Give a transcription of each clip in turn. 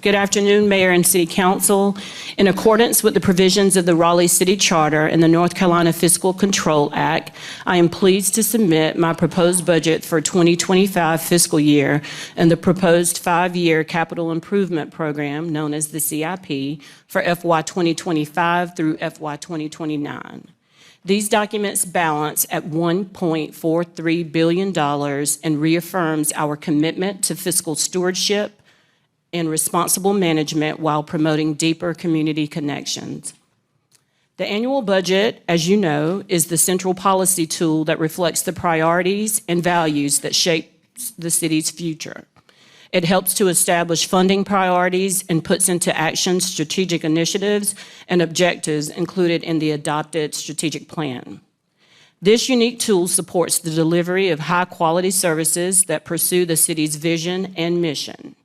Good afternoon, Mayor and City Council. In accordance with the provisions of the Raleigh City Charter and the North Carolina Fiscal Control Act, I am pleased to submit my proposed budget for 2025 fiscal year and the proposed 5-year capital improvement program known as the CIP for FY 2025 through FY 2029. These documents balance at $1.43 billion and reaffirms our commitment to fiscal stewardship and responsible management while promoting deeper community connections. The annual budget, as you know, is the central policy tool that reflects the priorities and values that shape the city's future. It helps to establish funding priorities and puts into action strategic initiatives and objectives included in the adopted strategic plan. This unique tool supports the delivery of high-quality services that pursue the city's vision and mission.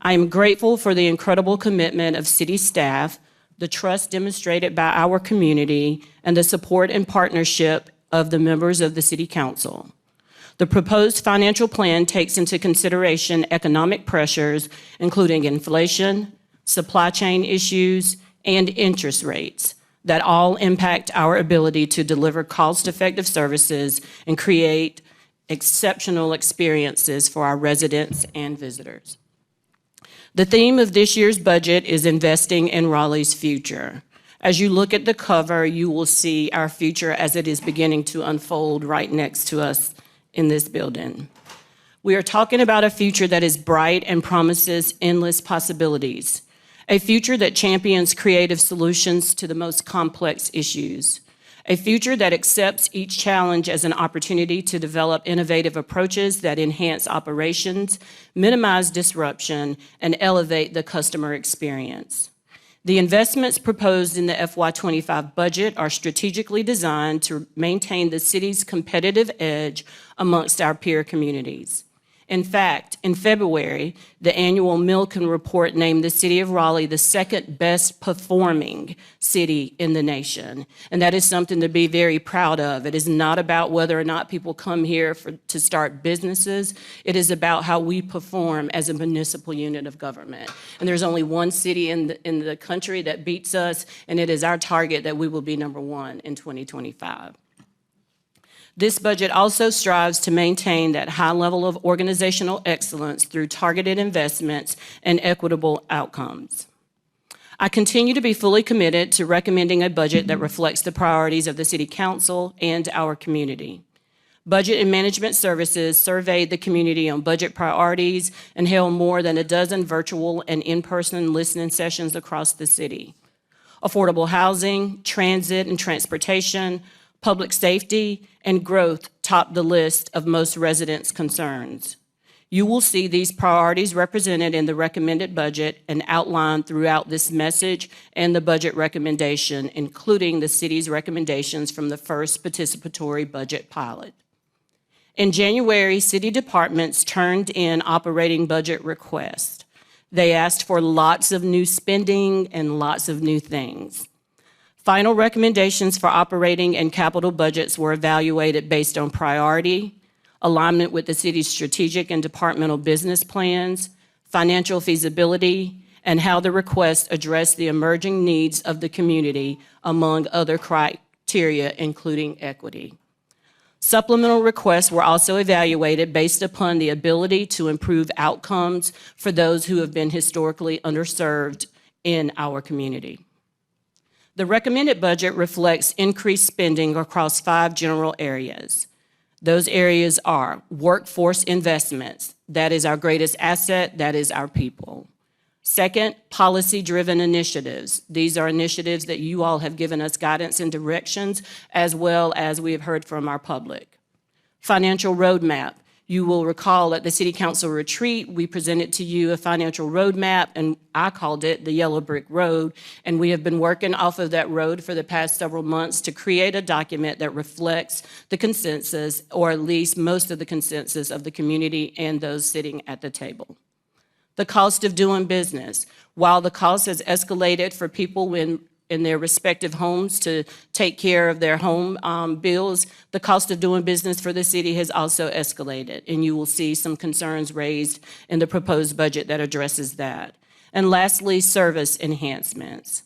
I am grateful for the incredible commitment of city staff, the trust demonstrated by our community, and the support and partnership of the members of the City Council. The proposed financial plan takes into consideration economic pressures, including inflation, supply chain issues, and interest rates that all impact our ability to deliver cost-effective services and create exceptional experiences for our residents and visitors. The theme of this year's budget is investing in Raleigh's future. As you look at the cover, you will see our future as it is beginning to unfold right next to us in this building. We are talking about a future that is bright and promises endless possibilities, a future that champions creative solutions to the most complex issues, a future that accepts each challenge as an opportunity to develop innovative approaches that enhance operations, minimize disruption, and elevate the customer experience. The investments proposed in the FY2025 budget are strategically designed to maintain the city's competitive edge amongst our peer communities. In fact, in February, the annual Milken report named the city of Raleigh the second best performing city in the nation. And that is something to be very proud of. It is not about whether or not people come here to start businesses. It is about how we perform as a municipal unit of government. And there's only one city in the country that beats us, and it is our target that we will be #1 in 2025. This budget also strives to maintain that high level of organizational excellence through targeted investments and equitable outcomes. I continue to be fully committed to recommending a budget that reflects the priorities of the City Council and our community. Budget and Management Services surveyed the community on budget priorities and held more than a dozen virtual and in-person listening sessions across the city. Affordable housing, transit and transportation, public safety, and growth top the list of most residents' concerns. You will see these priorities represented in the recommended budget and outlined throughout this message and the budget recommendation, including the city's recommendations from the first participatory budget pilot. In January, city departments turned in operating budget requests. They asked for lots of new spending and lots of new things. Final recommendations for operating and capital budgets were evaluated based on priority, alignment with the city's strategic and departmental business plans, financial feasibility, and how the requests address the emerging needs of the community, among other criteria, including equity. Supplemental requests were also evaluated based upon the ability to improve outcomes for those who have been historically underserved in our community. The recommended budget reflects increased spending across 5 general areas. Those areas are workforce investments. That is our greatest asset. That is our people. Second, policy-driven initiatives. These are initiatives that you all have given us guidance and directions, as well as we have heard from our public. Financial roadmap. You will recall at the City Council retreat, we presented to you a financial roadmap, and I called it the Yellow Brick Road, and we have been working off of that road for the past several months to create a document that reflects the consensus, or at least most of the consensus of the community and those sitting at the table. The cost of doing business. While the cost has escalated for people in their respective homes to take care of their home bills, the cost of doing business for the city has also escalated, and you will see some concerns raised in the proposed budget that addresses that. And lastly, service enhancements.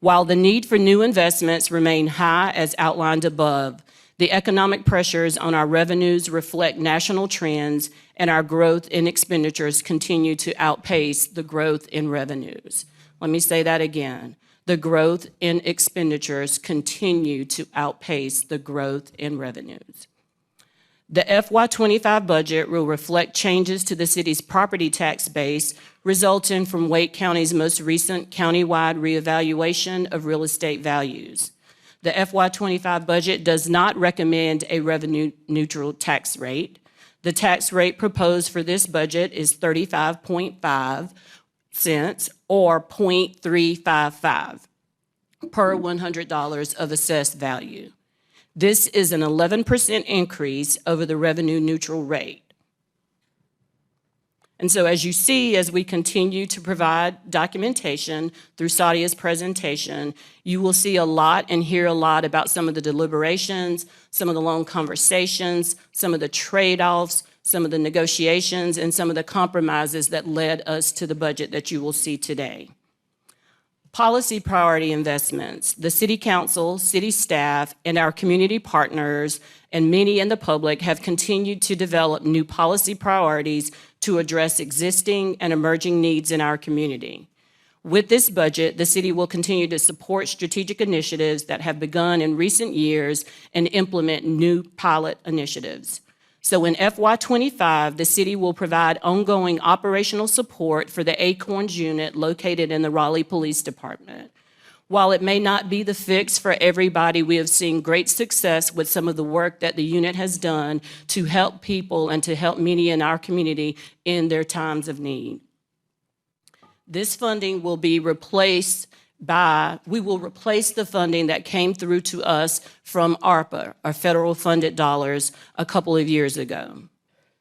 While the need for new investments remain high as outlined above, the economic pressures on our revenues reflect national trends, and our growth in expenditures continue to outpace the growth in revenues. Let me say that again. The growth in expenditures continue to outpace the growth in revenues. The FY25 budget will reflect changes to the city's property tax base resulting from Wake County's most recent countywide reevaluation of real estate values. The FY25 budget does not recommend a revenue-neutral tax rate. The tax rate proposed for this budget is 35.5 cents or 0.355 per $100 of assessed value. This is an 11% increase over the revenue-neutral rate. And so as you see, as we continue to provide documentation through Sadia's presentation, you will see a lot and hear a lot about some of the deliberations, some of the long conversations, some of the trade-offs, some of the negotiations, and some of the compromises that led us to the budget that you will see today. Policy priority investments. The City Council, city staff, and our community partners, and many in the public have continued to develop new policy priorities to address existing and emerging needs in our community. With this budget, the city will continue to support strategic initiatives that have begun in recent years and implement new pilot initiatives. So in FY25, the city will provide ongoing operational support for the Acorns unit located in the Raleigh Police Department. While it may not be the fix for everybody, we have seen great success with some of the work that the unit has done to help people and to help many in our community in their times of need. This funding will be replaced we will replace the funding that came through to us from ARPA, our federal funded dollars, a couple of years ago.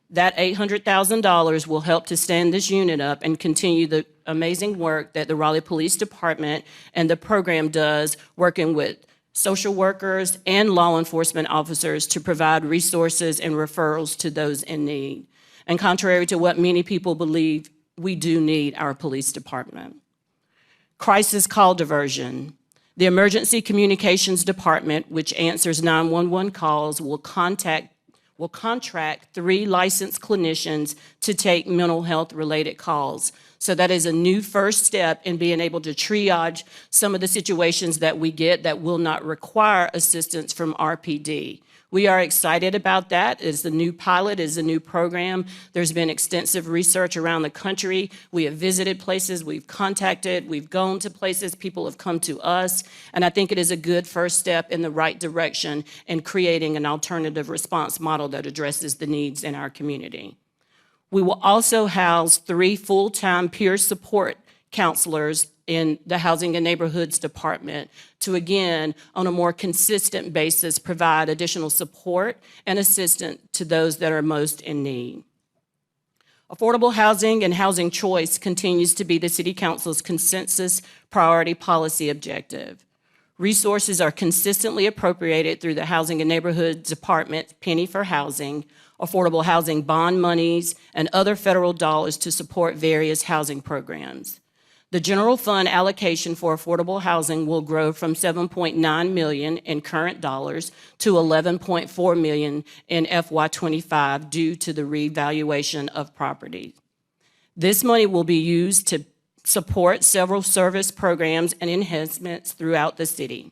That $800,000 will help to stand this unit up and continue the amazing work that the Raleigh Police Department and the program does, working with social workers and law enforcement officers to provide resources and referrals to those in need. And contrary to what many people believe, we do need our police department. Crisis call diversion. The Emergency Communications Department, which answers 911 calls, will contract 3 licensed clinicians to take mental health related calls. So that is a new first step in being able to triage some of the situations that we get that will not require assistance from RPD. We are excited about that. It's a new pilot, it's a new program. There's been extensive research around the country. We have visited places, we've contacted, we've gone to places, people have come to us, and I think it is a good first step in the right direction in creating an alternative response model that addresses the needs in our community. We will also house 3 full-time peer support counselors in the Housing and Neighborhoods Department to, again, on a more consistent basis, provide additional support and assistance to those that are most in need. Affordable housing and housing choice continues to be the City Council's consensus priority policy objective. Resources are consistently appropriated through the Housing and Neighborhoods Department's Penny for Housing, affordable housing bond monies, and other federal dollars to support various housing programs. The general fund allocation for affordable housing will grow from $7.9 million in current dollars to $11.4 million in FY25 due to the revaluation of property. This money will be used to support several service programs and enhancements throughout the city.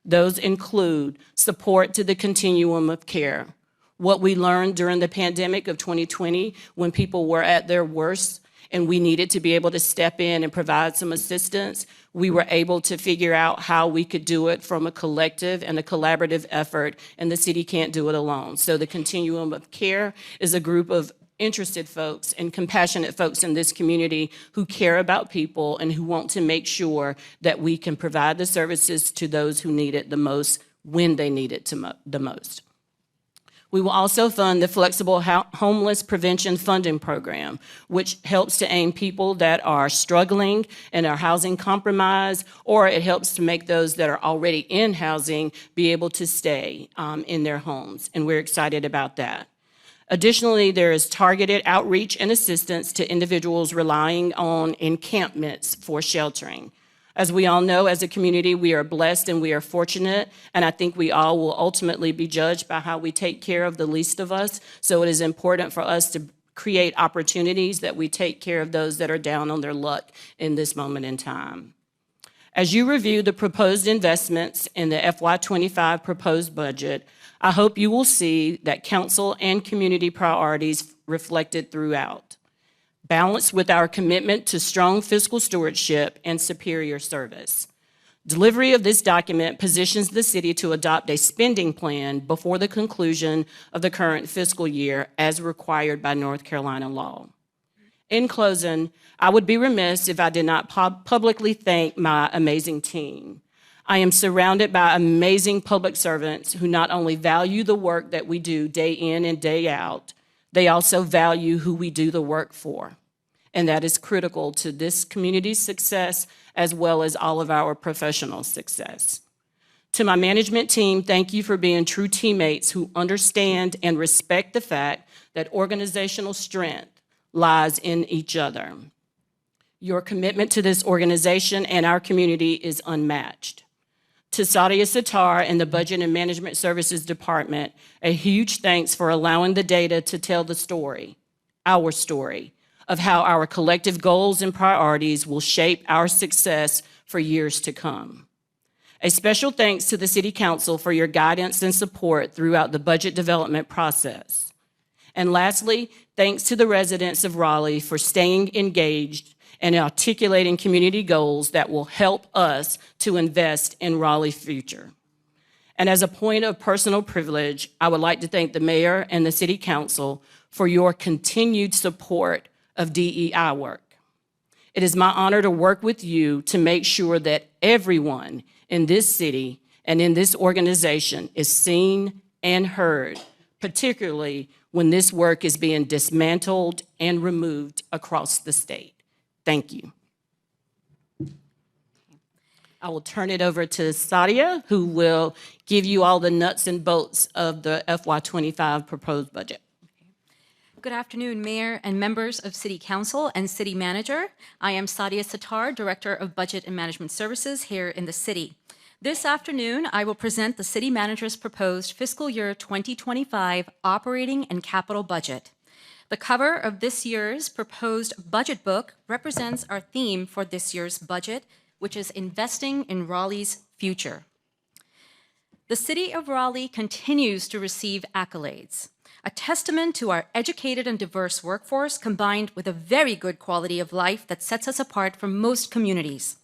Those include support to the continuum of care. What we learned during the pandemic of 2020 when people were at their worst and we needed to be able to step in and provide some assistance, we were able to figure out how we could do it from a collective and a collaborative effort, and the city can't do it alone. So the continuum of care is a group of interested folks and compassionate folks in this community who care about people and who want to make sure that we can provide the services to those who need it the most when they need it the most. We will also fund the Flexible Homeless Prevention Funding Program, which helps to aim people that are struggling and are housing compromised, or it helps to make those that are already in housing be able to stay in their homes, and we're excited about that. Additionally, there is targeted outreach and assistance to individuals relying on encampments for sheltering. As we all know, as a community, we are blessed and we are fortunate, and I think we all will ultimately be judged by how we take care of the least of us. So it is important for us to create opportunities that we take care of those that are down on their luck in this moment in time. As you review the proposed investments in the FY25 proposed budget, I hope you will see that council and community priorities reflected throughout, balanced with our commitment to strong fiscal stewardship and superior service. Delivery of this document positions the city to adopt a spending plan before the conclusion of the current fiscal year as required by North Carolina law. In closing, I would be remiss if I did not publicly thank my amazing team. I am surrounded by amazing public servants who not only value the work that we do day in and day out, they also value who we do the work for. And that is critical to this community's success as well as all of our professional success. To my management team, thank you for being true teammates who understand and respect the fact that organizational strength lies in each other. Your commitment to this organization and our community is unmatched. To Sadia Sattar and the Budget and Management Services Department, a huge thanks for allowing the data to tell the story, our story, of how our collective goals and priorities will shape our success for years to come. A special thanks to the City Council for your guidance and support throughout the budget development process. And lastly, thanks to the residents of Raleigh for staying engaged and articulating community goals that will help us to invest in Raleigh's future. And as a point of personal privilege, I would like to thank the mayor and the city council for your continued support of DEI work. It is my honor to work with you to make sure that everyone in this city and in this organization is seen and heard, particularly when this work is being dismantled and removed across the state. Thank you. I will turn it over to Sadia, who will give you all the nuts and bolts of the FY25 proposed budget. Good afternoon, Mayor and members of City Council and City Manager. I am Sadia Sattar, Director of Budget and Management Services here in the city. This afternoon, I will present the City Manager's proposed fiscal year 2025 operating and capital budget. The cover of this year's proposed budget book represents our theme for this year's budget, which is investing in Raleigh's future. The City of Raleigh continues to receive accolades, a testament to our educated and diverse workforce combined with a very good quality of life that sets us apart from most communities.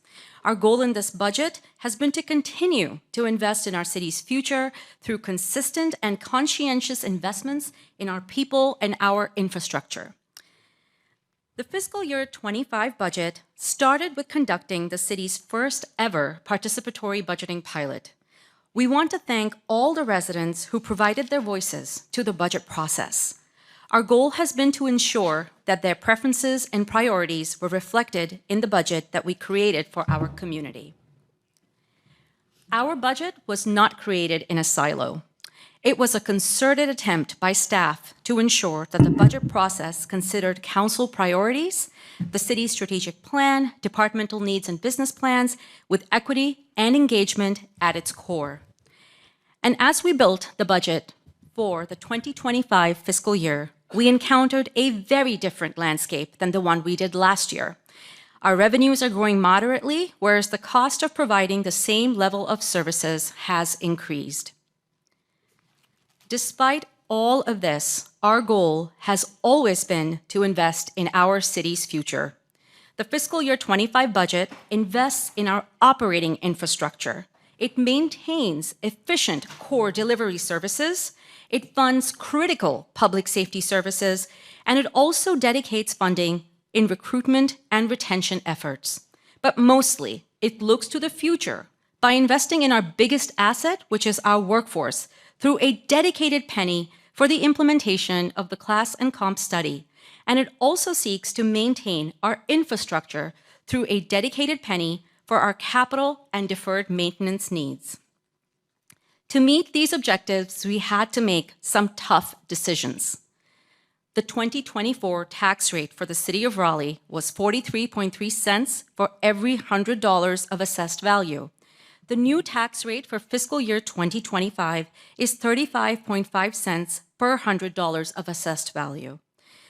Our goal in this budget has been to continue to invest in our city's future through consistent and conscientious investments in our people and our infrastructure. The fiscal year 25 budget started with conducting the city's first ever participatory budgeting pilot. We want to thank all the residents who provided their voices to the budget process. Our goal has been to ensure that their preferences and priorities were reflected in the budget that we created for our community. Our budget was not created in a silo. It was a concerted attempt by staff to ensure that the budget process considered council priorities, the city's strategic plan, departmental needs and business plans, with equity and engagement at its core. And as we built the budget for the 2025 fiscal year, we encountered a very different landscape than the one we did last year. Our revenues are growing moderately, whereas the cost of providing the same level of services has increased. Despite all of this, our goal has always been to invest in our city's future. The fiscal year 25 budget invests in our operating infrastructure. It maintains efficient core delivery services. It funds critical public safety services, and it also dedicates funding in recruitment and retention efforts. But mostly, it looks to the future by investing in our biggest asset, which is our workforce, through a dedicated penny for the implementation of the class and comp study. And it also seeks to maintain our infrastructure through a dedicated penny for our capital and deferred maintenance needs. To meet these objectives, we had to make some tough decisions. The 2024 tax rate for the City of Raleigh was 43.3 cents for every $100 of assessed value. The new tax rate for fiscal year 2025 is 35.5 cents per $100 of assessed value,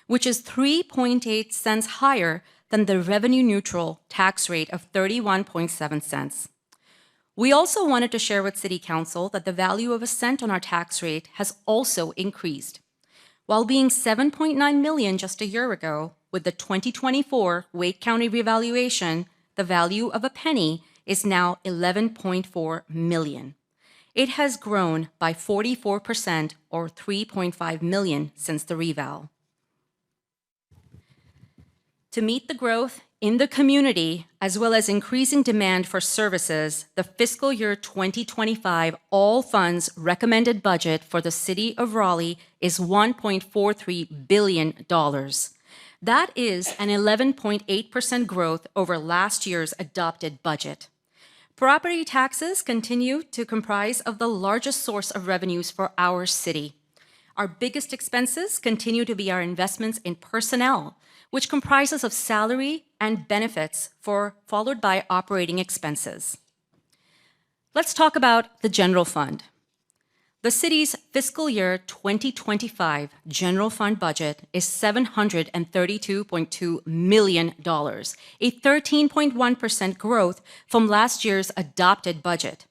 which is 3.8 cents higher than the revenue-neutral tax rate of 31.7 cents. We also wanted to share with City Council that the value of a cent on our tax rate has also increased. While being $7.9 million just a year ago, with the 2024 Wake County revaluation, the value of a penny is now $11.4 million. It has grown by 44% or $3.5 million since the reval. To meet the growth in the community, as well as increasing demand for services, the fiscal year 2025 all funds recommended budget for the City of Raleigh is $1.43 billion. That is an 11.8% growth over last year's adopted budget. Property taxes continue to comprise of the largest source of revenues for our city. Our biggest expenses continue to be our investments in personnel, which comprises of salary and benefits followed by operating expenses. Let's talk about the general fund. The city's fiscal year 2025 general fund budget is $732.2 million, a 13.1% growth from last year's adopted budget.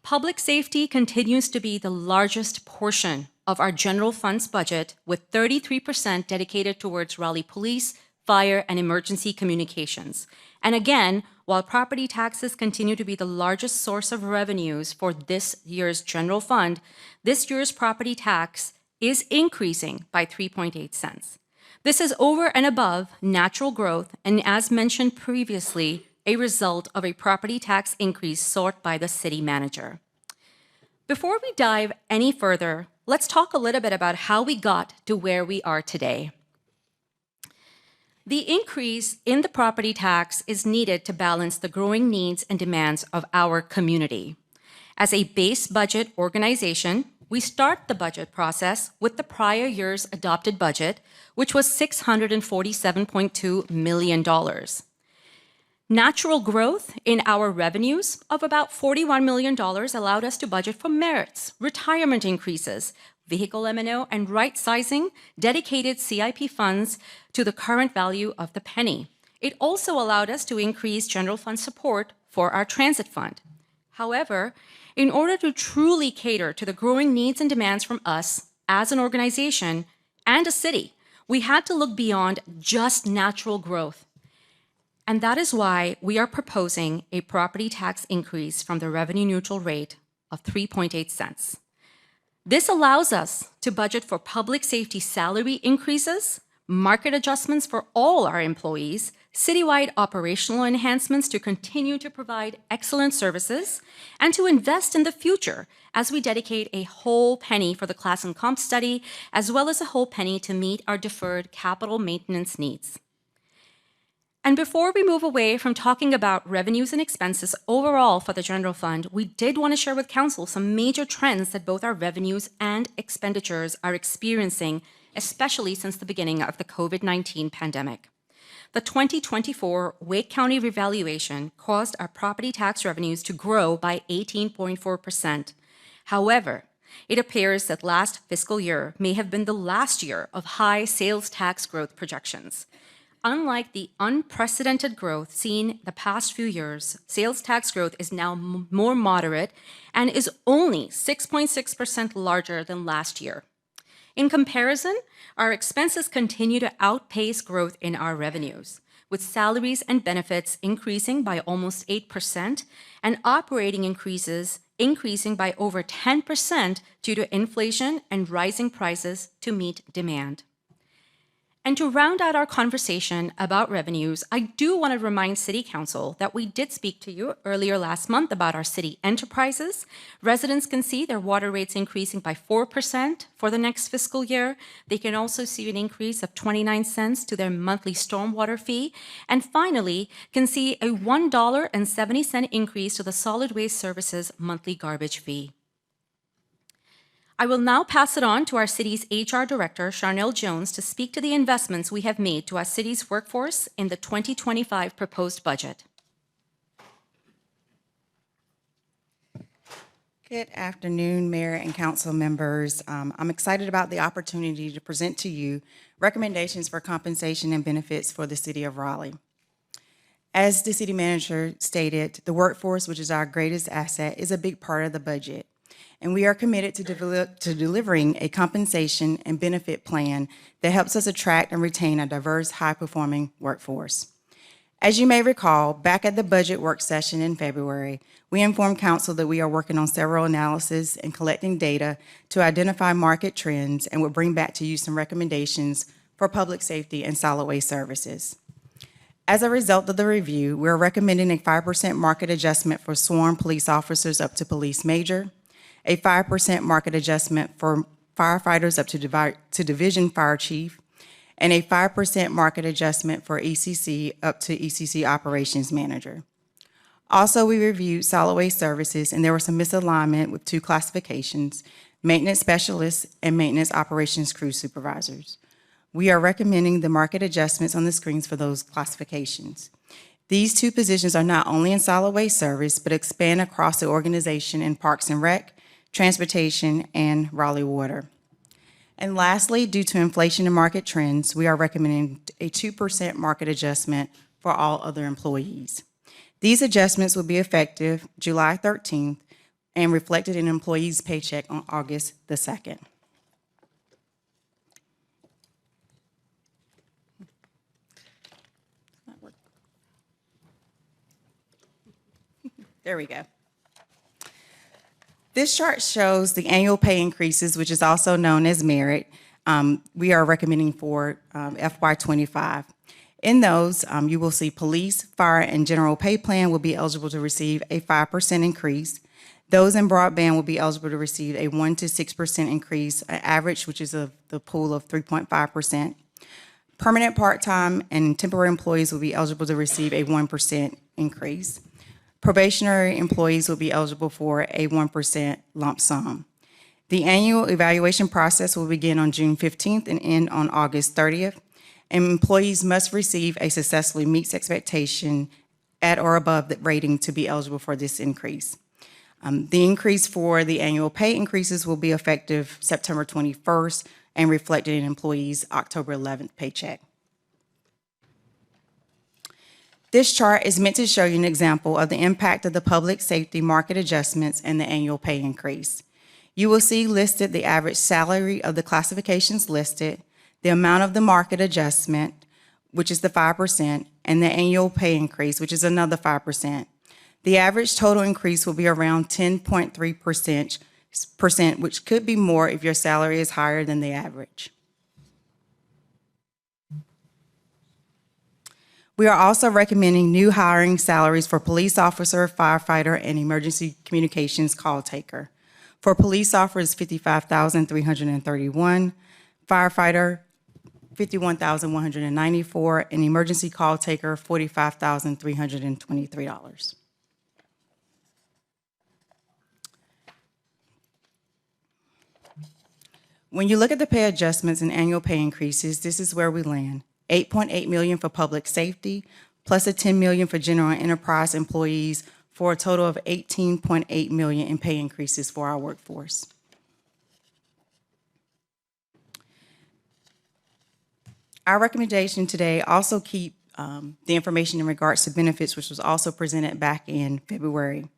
Public safety continues to be the largest portion of our general fund's budget, with 33% dedicated towards Raleigh Police, Fire, and Emergency Communications. And again, while property taxes continue to be the largest source of revenues for this year's general fund, this year's property tax is increasing by 3.8 cents. This is over and above natural growth and, as mentioned previously, a result of a property tax increase sought by the city manager. Before we dive any further, let's talk a little bit about how we got to where we are today. The increase in the property tax is needed to balance the growing needs and demands of our community. As a base budget organization, we start the budget process with the prior year's adopted budget, which was $647.2 million. Natural growth in our revenues of about $41 million allowed us to budget for merits, retirement increases, vehicle M&O, and right-sizing dedicated CIP funds to the current value of the penny. It also allowed us to increase general fund support for our transit fund. However, in order to truly cater to the growing needs and demands from us as an organization and a city, we had to look beyond just natural growth. And that is why we are proposing a property tax increase from the revenue-neutral rate of 3.8 cents. This allows us to budget for public safety salary increases, market adjustments for all our employees, citywide operational enhancements to continue to provide excellent services, and to invest in the future as we dedicate a whole penny for the class and comp study, as well as a whole penny to meet our deferred capital maintenance needs. And before we move away from talking about revenues and expenses overall for the general fund, we did want to share with Council some major trends that both our revenues and expenditures are experiencing, especially since the beginning of the COVID-19 pandemic. The 2024 Wake County revaluation caused our property tax revenues to grow by 18.4%. However, it appears that last fiscal year may have been the last year of high sales tax growth projections. Unlike the unprecedented growth seen the past few years, sales tax growth is now more moderate and is only 6.6% larger than last year. In comparison, our expenses continue to outpace growth in our revenues, with salaries and benefits increasing by almost 8% and operating increases increasing by over 10% due to inflation and rising prices to meet demand. And to round out our conversation about revenues, I do want to remind City Council that we did speak to you earlier last month about our city enterprises. Residents can see their water rates increasing by 4% for the next fiscal year. They can also see an increase of 29 cents to their monthly stormwater fee. And finally, can see a $1.70 increase to the solid waste services monthly garbage fee. I will now pass it on to our city's HR Director, Sharnell Jones, to speak to the investments we have made to our city's workforce in the 2025 proposed budget. Good afternoon, Mayor and Council members. I'm excited about the opportunity to present to you recommendations for compensation and benefits for the City of Raleigh. As the City Manager stated, the workforce, which is our greatest asset, is a big part of the budget. And we are committed to delivering a compensation and benefit plan that helps us attract and retain a diverse, high-performing workforce. As you may recall, back at the budget work session in February, we informed Council that we are working on several analyses and collecting data to identify market trends and will bring back to you some recommendations for public safety and solid waste services. As a result of the review, we're recommending a 5% market adjustment for sworn police officers up to police major, a 5% market adjustment for firefighters up to division fire chief, and a 5% market adjustment for ECC up to ECC operations manager. Also, we reviewed solid waste services, and there was some misalignment with two classifications, maintenance specialists and maintenance operations crew supervisors. We are recommending the market adjustments on the screens for those classifications. These two positions are not only in solid waste service, but expand across the organization in Parks and Rec, Transportation, and Raleigh Water. And lastly, due to inflation and market trends, we are recommending a 2% market adjustment for all other employees. These adjustments will be effective July 13th and reflected in employees' paycheck on August the 2nd. There we go. This chart shows the annual pay increases, which is also known as merit, we are recommending for FY2025. In those, you will see police, fire, and general pay plan will be eligible to receive a 5% increase. Those in broadband will be eligible to receive a 1 to 6% increase, average, which is the pool of 3.5%. Permanent part-time and temporary employees will be eligible to receive a 1% increase. Probationary employees will be eligible for a 1% lump sum. The annual evaluation process will begin on June 15th and end on August 30th. And employees must receive a successfully meets expectation at or above the rating to be eligible for this increase. The increase for the annual pay increases will be effective September 21st and reflected in employees' October 11th paycheck. This chart is meant to show you an example of the impact of the public safety market adjustments and the annual pay increase. You will see listed the average salary of the classifications listed, the amount of the market adjustment, which is the 5%, and the annual pay increase, which is another 5%. The average total increase will be around 10.3%, which could be more if your salary is higher than the average. We are also recommending new hiring salaries for police officer, firefighter, and emergency communications call taker. For police officers, $55,331, firefighter, $51,194, and emergency call taker, $45,323. When you look at the pay adjustments and annual pay increases, this is where we land. $8.8 million for public safety, plus a $10 million for general enterprise employees, for a total of $18.8 million in pay increases for our workforce. Our recommendation today also keep the information in regards to benefits, which was also presented back in February.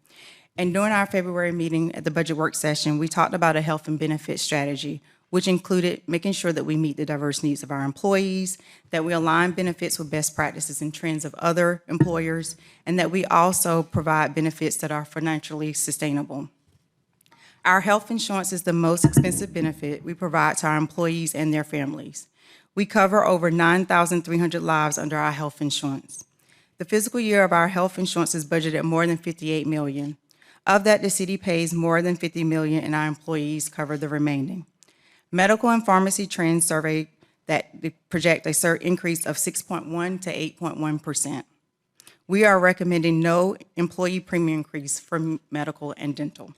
And during our February meeting at the budget work session, we talked about a health and benefit strategy, which included making sure that we meet the diverse needs of our employees, that we align benefits with best practices and trends of other employers, and that we also provide benefits that are financially sustainable. Our health insurance is the most expensive benefit we provide to our employees and their families. We cover over 9,300 lives under our health insurance. The fiscal year of our health insurance is budgeted at more than $58 million. Of that, the city pays more than $50 million, and our employees cover the remaining. Medical and pharmacy trends survey that project a certain increase of 6.1 to 8.1%. We are recommending no employee premium increase for medical and dental.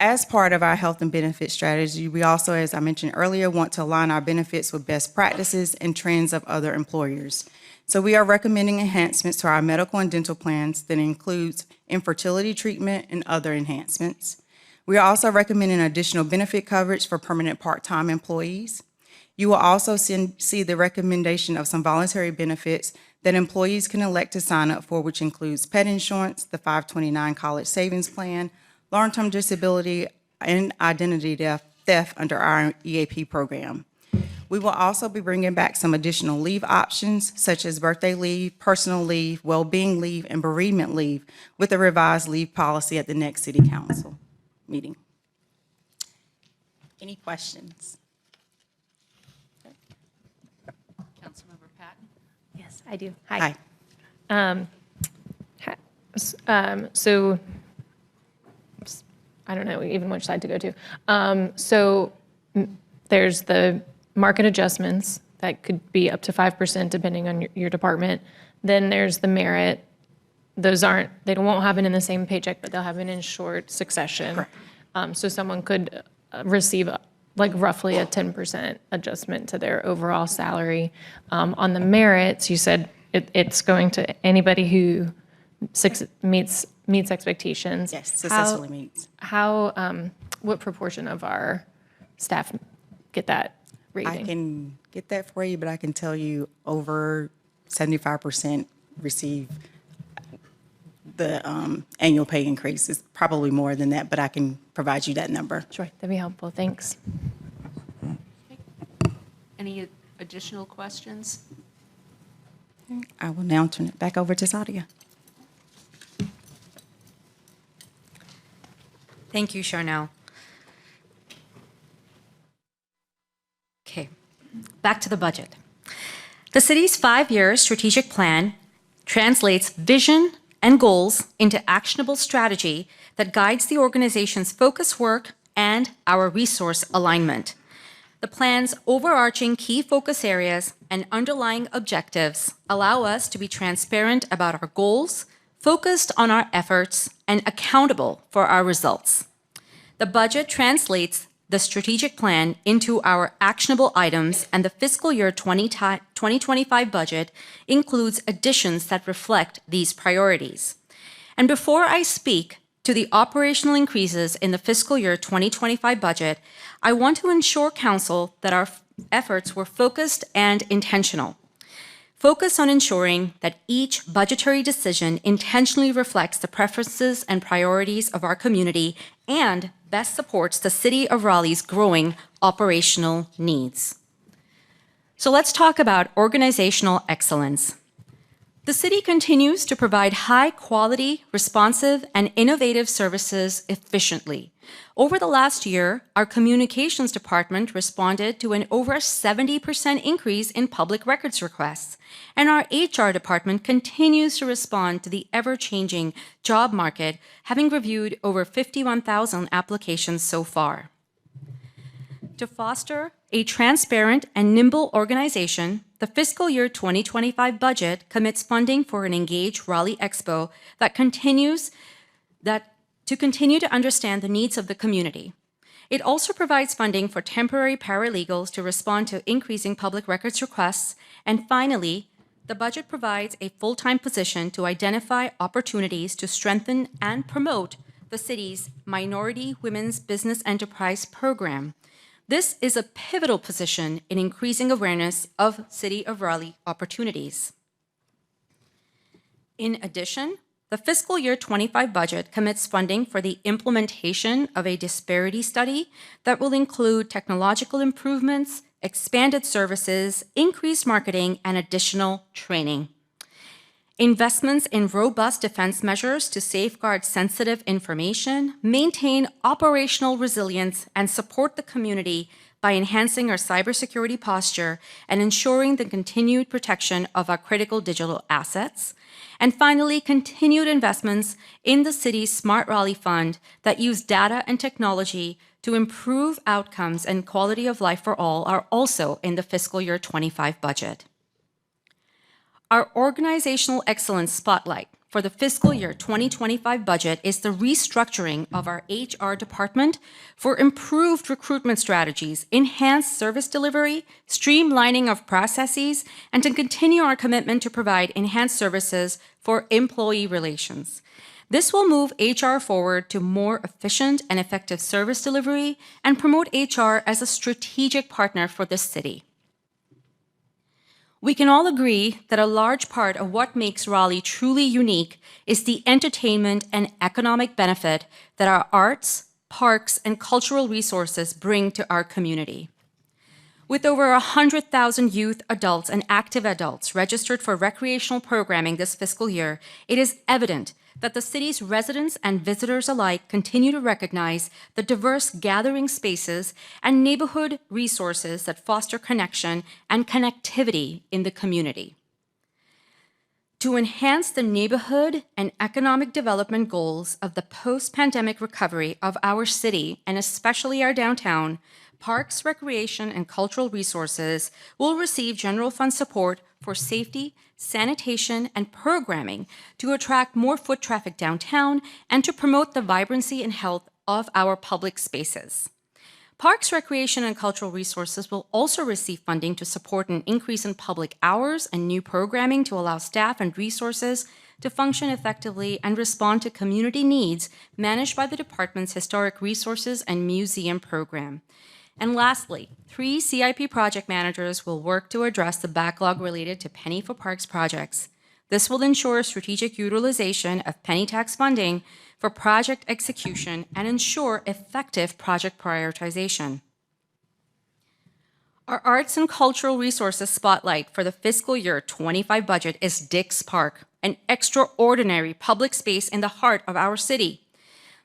As part of our health and benefit strategy, we also, as I mentioned earlier, want to align our benefits with best practices and trends of other employers. So we are recommending enhancements to our medical and dental plans that includes infertility treatment and other enhancements. We are also recommending additional benefit coverage for permanent part-time employees. You will also see the recommendation of some voluntary benefits that employees can elect to sign up for, which includes pet insurance, the FY2025 college savings plan, long-term disability, and identity theft under our EAP program. We will also be bringing back some additional leave options, such as birthday leave, personal leave, well-being leave, and bereavement leave, with a revised leave policy at the next City Council meeting. Any questions? Councilmember Patton. Yes, I do. Hi. Hi. I don't know even which side to go to. There's the market adjustments that could be up to 5% depending on your department. Then there's the merit. They won't happen in the same paycheck, but they'll happen in short succession. Correct. So someone could receive like roughly a 10% adjustment to their overall salary. On the merits, you said it's going to anybody who meets expectations. Yes, successfully meets. What proportion of our staff get that rating? I can get that for you, but I can tell you over 75% receive the annual pay increase. It's probably more than that, but I can provide you that number. Sure, that'd be helpful. Thanks. Any additional questions? I will now turn it back over to Sadia. Thank you, Sharnell. Okay, back to the budget. The city's 5-year strategic plan translates vision and goals into actionable strategy that guides the organization's focus work and our resource alignment. The plan's overarching key focus areas and underlying objectives allow us to be transparent about our goals, focused on our efforts, and accountable for our results. The budget translates the strategic plan into our actionable items, and the fiscal year 2025 budget includes additions that reflect these priorities. And before I speak to the operational increases in the fiscal year 2025 budget, I want to ensure Council that our efforts were focused and intentional. Focus on ensuring that each budgetary decision intentionally reflects the preferences and priorities of our community and best supports the City of Raleigh's growing operational needs. So let's talk about organizational excellence. The city continues to provide high-quality, responsive, and innovative services efficiently. Over the last year, our communications department responded to an over 70% increase in public records requests, and our HR department continues to respond to the ever-changing job market, having reviewed over 51,000 applications so far. To foster a transparent and nimble organization, the fiscal year 2025 budget commits funding for an Engage Raleigh Expo that continues to understand the needs of the community. It also provides funding for temporary paralegals to respond to increasing public records requests. And finally, the budget provides a full-time position to identify opportunities to strengthen and promote the city's Minority Women's Business Enterprise program. This is a pivotal position in increasing awareness of City of Raleigh opportunities. In addition, the fiscal year 25 budget commits funding for the implementation of a disparity study that will include technological improvements, expanded services, increased marketing, and additional training. Investments in robust defense measures to safeguard sensitive information, maintain operational resilience, and support the community by enhancing our cybersecurity posture and ensuring the continued protection of our critical digital assets. And finally, continued investments in the city's Smart Raleigh Fund that use data and technology to improve outcomes and quality of life for all are also in the fiscal year 25 budget. Our organizational excellence spotlight for the fiscal year 2025 budget is the restructuring of our HR department for improved recruitment strategies, enhanced service delivery, streamlining of processes, and to continue our commitment to provide enhanced services for employee relations. This will move HR forward to more efficient and effective service delivery and promote HR as a strategic partner for the city. We can all agree that a large part of what makes Raleigh truly unique is the entertainment and economic benefit that our arts, parks, and cultural resources bring to our community. With over 100,000 youth, adults, and active adults registered for recreational programming this fiscal year, it is evident that the city's residents and visitors alike continue to recognize the diverse gathering spaces and neighborhood resources that foster connection and connectivity in the community. To enhance the neighborhood and economic development goals of the post-pandemic recovery of our city, and especially our downtown, Parks, Recreation, and Cultural Resources will receive general fund support for safety, sanitation, and programming to attract more foot traffic downtown and to promote the vibrancy and health of our public spaces. Parks, Recreation, and Cultural Resources will also receive funding to support an increase in public hours and new programming to allow staff and resources to function effectively and respond to community needs managed by the department's Historic Resources and Museum program. And lastly, 3 CIP project managers will work to address the backlog related to Penny for Parks projects. This will ensure strategic utilization of penny tax funding for project execution and ensure effective project prioritization. Our Arts and Cultural Resources spotlight for the fiscal year 25 budget is Dix Park, an extraordinary public space in the heart of our city.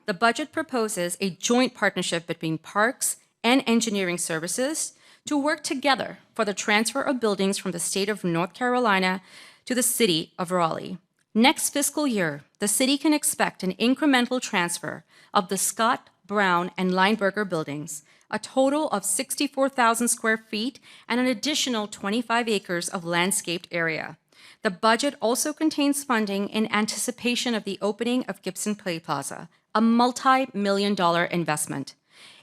The budget proposes a joint partnership between Parks and Engineering Services to work together for the transfer of buildings from the state of North Carolina to the city of Raleigh. Next fiscal year, the city can expect an incremental transfer of the Scott, Brown, and Lineberger buildings, a total of 64,000 square feet and an additional 25 acres of landscaped area. The budget also contains funding in anticipation of the opening of Gibson Play Plaza, a multi-million-dollar investment.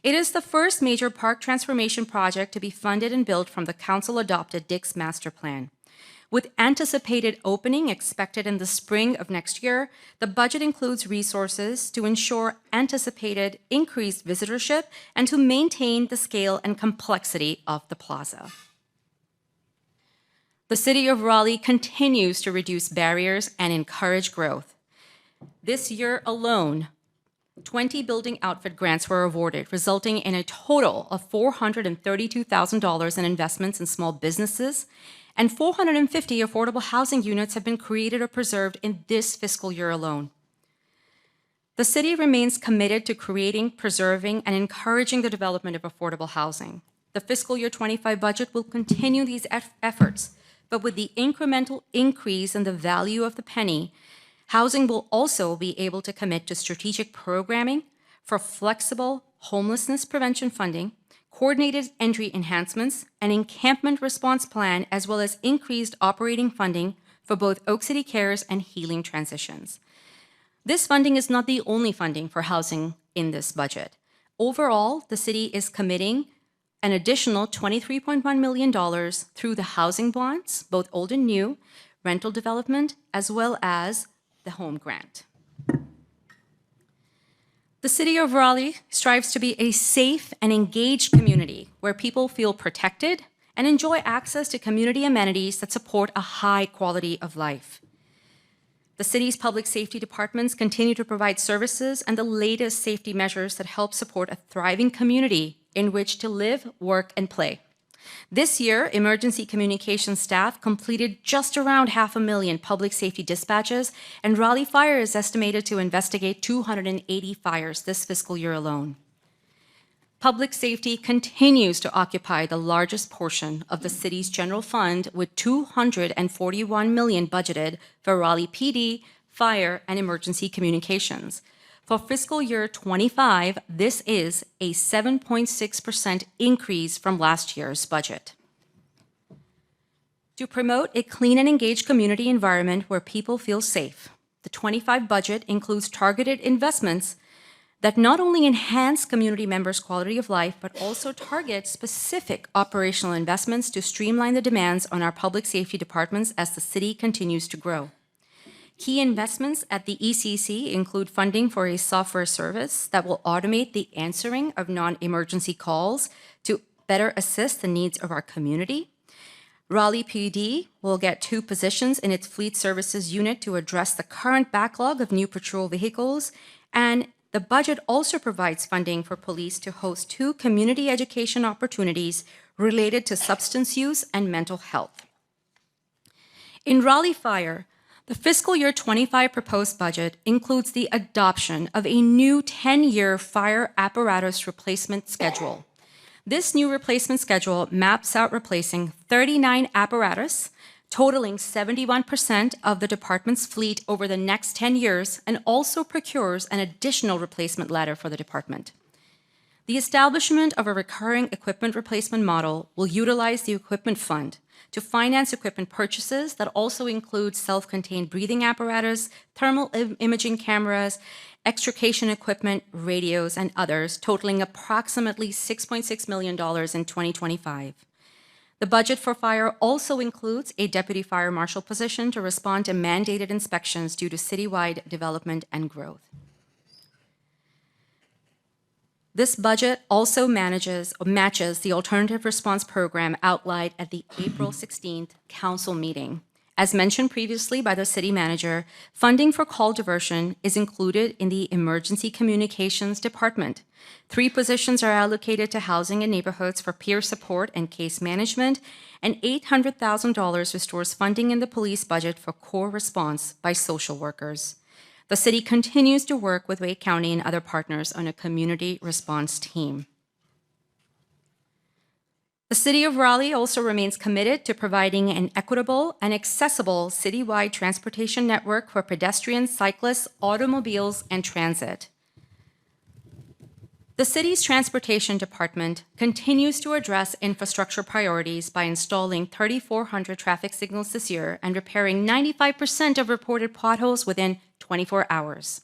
It is the first major park transformation project to be funded and built from the council-adopted Dix Master Plan. With anticipated opening expected in the spring of next year, the budget includes resources to ensure anticipated increased visitorship and to maintain the scale and complexity of the plaza. The City of Raleigh continues to reduce barriers and encourage growth. This year alone, 20 building outfit grants were awarded, resulting in a total of $432,000 in investments in small businesses, and 450 affordable housing units have been created or preserved in this fiscal year alone. The city remains committed to creating, preserving, and encouraging the development of affordable housing. The fiscal year 25 budget will continue these efforts, but with the incremental increase in the value of the penny, housing will also be able to commit to strategic programming for flexible homelessness prevention funding, coordinated entry enhancements, an encampment response plan, as well as increased operating funding for both Oak City Cares and Healing Transitions. This funding is not the only funding for housing in this budget. Overall, the city is committing an additional $23.1 million through the housing bonds, both old and new, rental development, as well as the home grant. The City of Raleigh strives to be a safe and engaged community where people feel protected and enjoy access to community amenities that support a high quality of life. The city's public safety departments continue to provide services and the latest safety measures that help support a thriving community in which to live, work, and play. This year, emergency communications staff completed just around 500,000 public safety dispatches, and Raleigh Fire is estimated to investigate 280 fires this fiscal year alone. Public safety continues to occupy the largest portion of the city's general fund, with $241 million budgeted for Raleigh PD, fire, and emergency communications. For fiscal year 25, this is a 7.6% increase from last year's budget. To promote a clean and engaged community environment where people feel safe, The 25 budget includes targeted investments that not only enhance community members' quality of life, but also target specific operational investments to streamline the demands on our public safety departments as the city continues to grow. Key investments at the ECC include funding for a software service that will automate the answering of non-emergency calls to better assist the needs of our community. Raleigh PD will get 2 positions in its fleet services unit to address the current backlog of new patrol vehicles, and the budget also provides funding for police to host 2 community education opportunities related to substance use and mental health. In Raleigh Fire, the fiscal year 25 proposed budget includes the adoption of a new 10-year fire apparatus replacement schedule. This new replacement schedule maps out replacing 39 apparatus, totaling 71% of the department's fleet over the next 10 years, and also procures an additional replacement ladder for the department. The establishment of a recurring equipment replacement model will utilize the equipment fund to finance equipment purchases that also include self-contained breathing apparatus, thermal imaging cameras, extrication equipment, radios, and others, totaling approximately $6.6 million in 2025. The budget for fire also includes a deputy fire marshal position to respond to mandated inspections due to citywide development and growth. This budget also matches the alternative response program outlined at the April 16th council meeting. As mentioned previously by the city manager, funding for call diversion is included in the Emergency Communications Department. 3 positions are allocated to housing and neighborhoods for peer support and case management, and $800,000 restores funding in the police budget for core response by social workers. The city continues to work with Wake County and other partners on a community response team. The City of Raleigh also remains committed to providing an equitable and accessible citywide transportation network for pedestrians, cyclists, automobiles, and transit. The city's transportation department continues to address infrastructure priorities by installing 3,400 traffic signals this year and repairing 95% of reported potholes within 24 hours.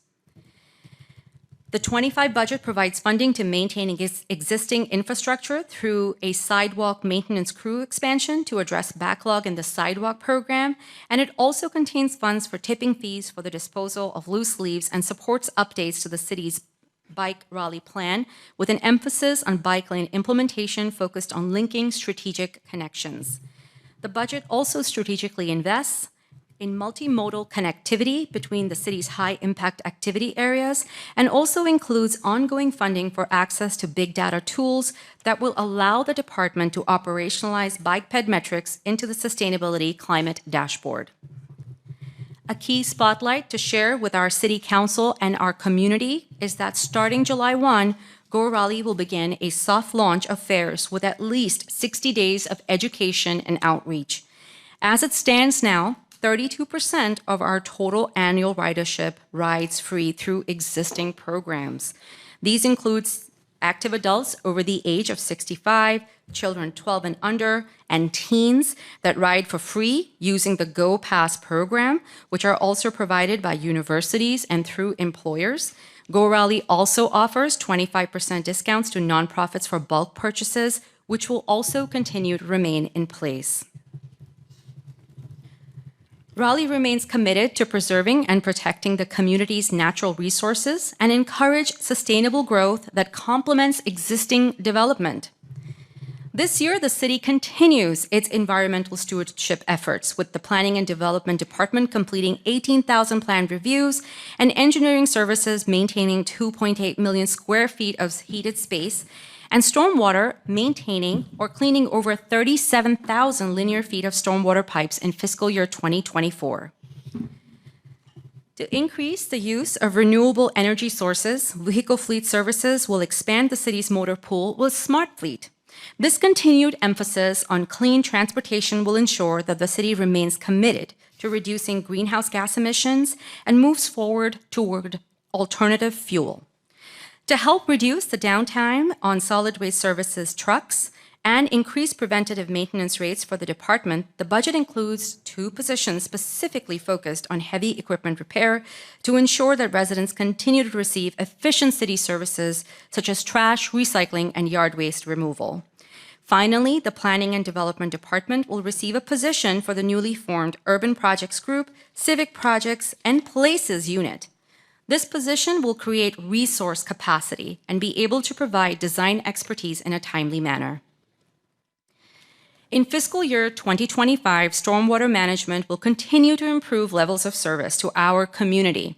The 25 budget provides funding to maintain existing infrastructure through a sidewalk maintenance crew expansion to address backlog in the sidewalk program, and it also contains funds for tipping fees for the disposal of loose leaves and supports updates to the city's Bike Raleigh plan with an emphasis on bike lane implementation focused on linking strategic connections. The budget also strategically invests in multimodal connectivity between the city's high-impact activity areas and also includes ongoing funding for access to big data tools that will allow the department to operationalize biped metrics into the Sustainability Climate Dashboard. A key spotlight to share with our City Council and our community is that starting July 1, Go Raleigh will begin a soft launch of fairs with at least 60 days of education and outreach. As it stands now, 32% of our total annual ridership rides free through existing programs. These include active adults over the age of 65, children 12 and under, and teens that ride for free using the Go Pass program, which are also provided by universities and through employers. Go Raleigh also offers 25% discounts to nonprofits for bulk purchases, which will also continue to remain in place. Raleigh remains committed to preserving and protecting the community's natural resources and encourage sustainable growth that complements existing development. This year, the city continues its environmental stewardship efforts, with the Planning and Development Department completing 18,000 plan reviews and engineering services maintaining 2.8 million square feet of heated space, and stormwater maintaining or cleaning over 37,000 linear feet of stormwater pipes in fiscal year 2024. To increase the use of renewable energy sources, vehicle fleet services will expand the city's motor pool with Smart Fleet. This continued emphasis on clean transportation will ensure that the city remains committed to reducing greenhouse gas emissions and moves forward toward alternative fuel. To help reduce the downtime on solid waste services trucks and increase preventative maintenance rates for the department, the budget includes 2 positions specifically focused on heavy equipment repair to ensure that residents continue to receive efficient city services such as trash, recycling, and yard waste removal. Finally, the Planning and Development Department will receive a position for the newly formed Urban Projects Group, Civic Projects, and Places Unit. This position will create resource capacity and be able to provide design expertise in a timely manner. In fiscal year 2025, stormwater management will continue to improve levels of service to our community.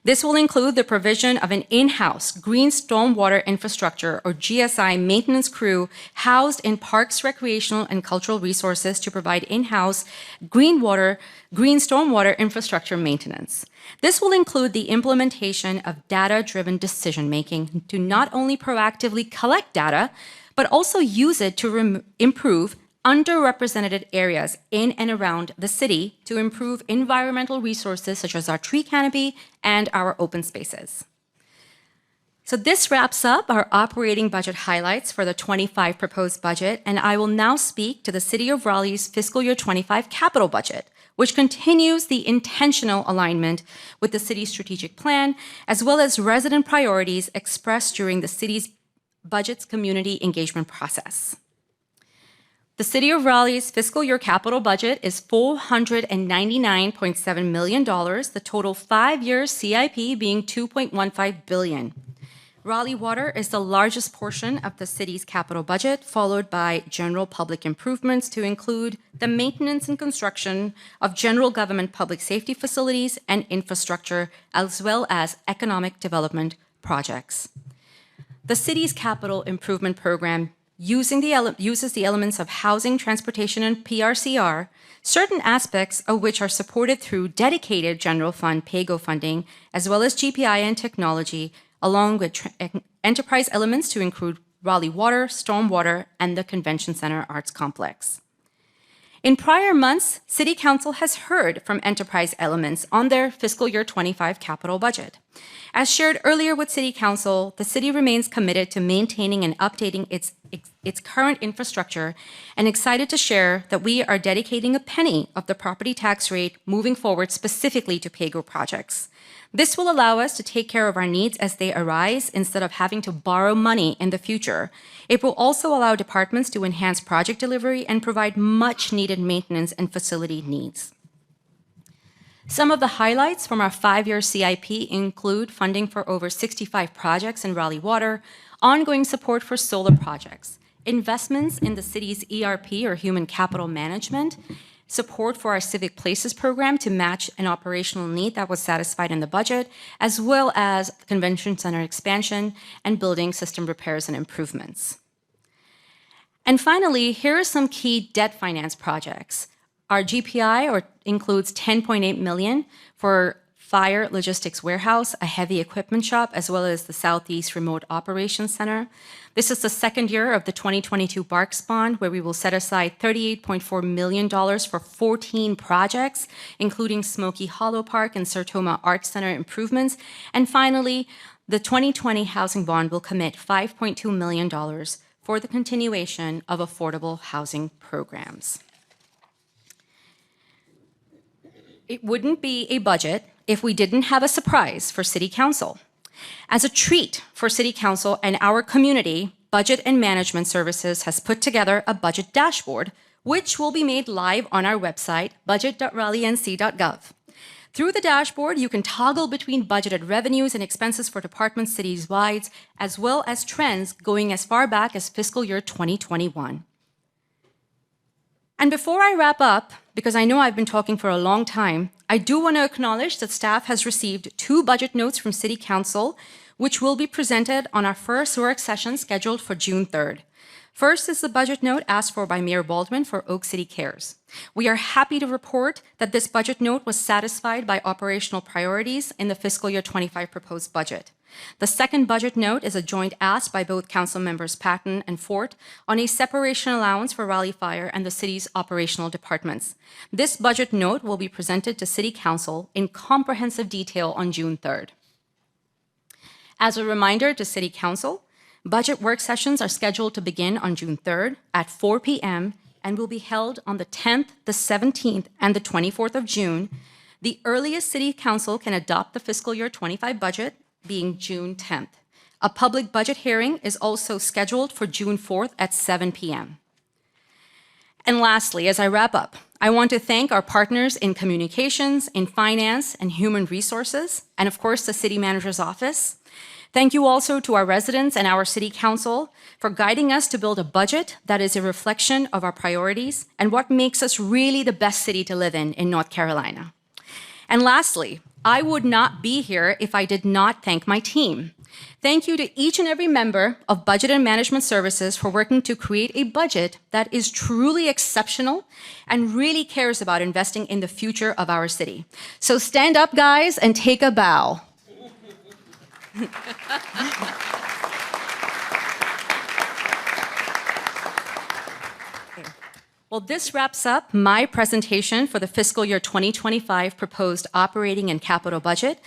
This will include the provision of an in-house green stormwater infrastructure or GSI maintenance crew housed in Parks, Recreational, and Cultural Resources to provide in-house green stormwater infrastructure maintenance. This will include the implementation of data-driven decision-making to not only proactively collect data, but also use it to improve underrepresented areas in and around the city to improve environmental resources such as our tree canopy and our open spaces. So this wraps up our operating budget highlights for the 25 proposed budget, and I will now speak to the City of Raleigh's fiscal year 25 capital budget, which continues the intentional alignment with the city's strategic plan, as well as resident priorities expressed during the city's budget's community engagement process. The City of Raleigh's fiscal year capital budget is $499.7 million, the total 5-year CIP being $2.15 billion. Raleigh Water is the largest portion of the city's capital budget, followed by general public improvements to include the maintenance and construction of general government public safety facilities and infrastructure, as well as economic development projects. The city's capital improvement program uses the elements of housing, transportation, and PRCR, certain aspects of which are supported through dedicated general fund PAYGO funding, as well as GPI and technology, along with enterprise elements to include Raleigh Water, Stormwater, and the Convention Center Arts Complex. In prior months, City Council has heard from enterprise elements on their fiscal year 25 capital budget. As shared earlier with City Council, the city remains committed to maintaining and updating its current infrastructure, and excited to share that we are dedicating a penny of the property tax rate moving forward specifically to PAYGO projects. This will allow us to take care of our needs as they arise instead of having to borrow money in the future. It will also allow departments to enhance project delivery and provide much needed maintenance and facility needs. Some of the highlights from our 5-year CIP include funding for over 65 projects in Raleigh Water, ongoing support for solar projects, investments in the city's ERP or human capital management, support for our Civic Places program to match an operational need that was satisfied in the budget, as well as convention center expansion and building system repairs and improvements. And finally, here are some key debt finance projects. Our GPI includes $10.8 million for Fire Logistics Warehouse, a heavy equipment shop, as well as the Southeast Remote Operations Center. This is the second year of the 2022 BARCS bond, where we will set aside $38.4 million for 14 projects, including Smoky Hollow Park and Sertoma Arts Center improvements. And finally, the 2020 housing bond will commit $5.2 million for the continuation of affordable housing programs. It wouldn't be a budget if we didn't have a surprise for City Council. As a treat for City Council and our community, Budget and Management Services has put together a budget dashboard, which will be made live on our website, budget.raleighnc.gov. Through the dashboard, you can toggle between budgeted revenues and expenses for departments cities-wide, as well as trends going as far back as fiscal year 2021. And before I wrap up, because I know I've been talking for a long time, I do want to acknowledge that staff has received 2 budget notes from City Council, which will be presented on our first work session scheduled for June 3rd. First is the budget note asked for by Mayor Baldwin for Oak City Cares. We are happy to report that this budget note was satisfied by operational priorities in the fiscal year 25 proposed budget. The second budget note is a joint ask by both council members Patton and Fort on a separation allowance for Raleigh Fire and the city's operational departments. This budget note will be presented to City Council in comprehensive detail on June 3rd. As a reminder to City Council, Budget work sessions are scheduled to begin on June 3rd at 4 p.m. and will be held on the 10th, the 17th, and the 24th of June. The earliest City Council can adopt the fiscal year 25 budget being June 10th. A public budget hearing is also scheduled for June 4th at 7 p.m. And lastly, as I wrap up, I want to thank our partners in communications, in finance, and human resources, and of course, the City Manager's Office. Thank you also to our residents and our City Council for guiding us to build a budget that is a reflection of our priorities and what makes us really the best city to live in North Carolina. And lastly, I would not be here if I did not thank my team. Thank you to each and every member of Budget and Management Services for working to create a budget that is truly exceptional and really cares about investing in the future of our city. So stand up, guys, and take a bow. Well, this wraps up my presentation for the fiscal year 2025 proposed operating and capital budget.